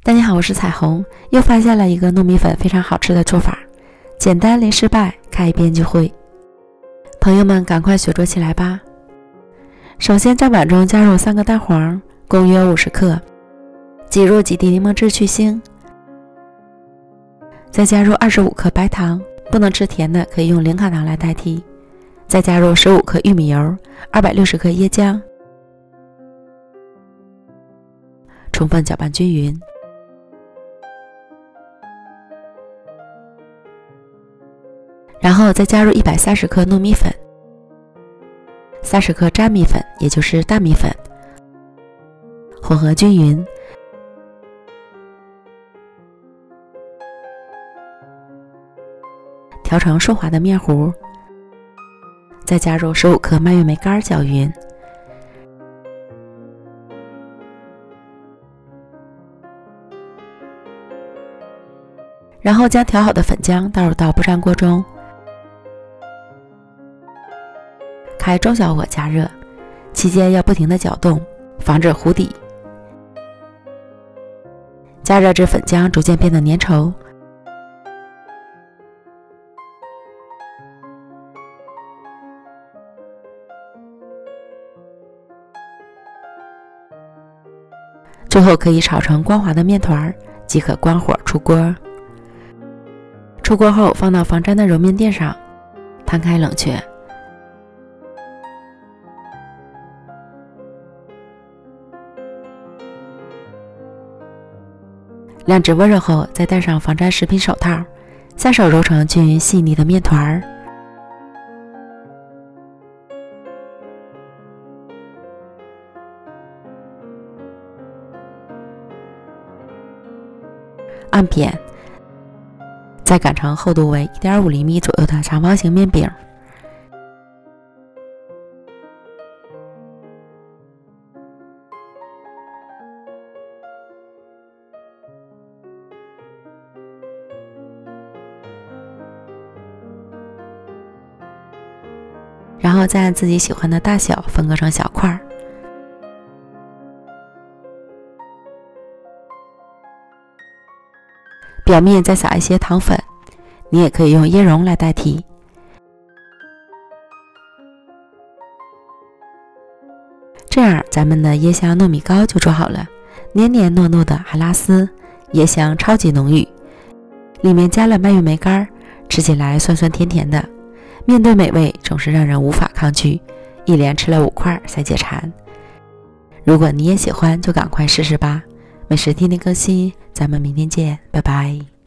大家好，我是彩虹，又发现了一个糯米粉非常好吃的做法，简单零失败，看一遍就会。朋友们赶快学做起来吧。首先在碗中加入3个蛋黄，共约50克，挤入几滴柠檬汁去腥，再加入25克白糖，不能吃甜的可以用0卡糖来代替，再加入15克玉米油，260克椰浆，充分搅拌均匀。然后再加入130克糯米粉，30克粘米粉，也就是大米粉，混合均匀。调成顺滑的面糊，再加入15克蔓越莓干搅匀。然后将调好的粉浆倒入到不粘锅中，开中小火加热，期间要不停地搅动，防止糊底。加热至粉浆逐渐变得粘稠，最后可以炒成光滑的面团，即可关火出锅。出锅后放到防粘的揉面垫上，摊开冷却。晾至温热后，再戴上防粘食品手套，下手揉成均匀细腻的面团。按扁，再擀成厚度为1.5厘米左右的长方形面饼。然后再按自己喜欢的大小分割成小块儿。表面再撒一些糖粉，你也可以用椰蓉来代替。这样咱们的椰香糯米糕就做好了，黏黏糯糯的哈拉丝，椰香超级浓郁，里面加了蔓越莓干，吃起来酸酸甜甜的，面对美味总是让人无法抗拒，一连吃了5块才解馋。如果你也喜欢，就赶快试试吧。美食天天更新，咱们明天见，拜拜。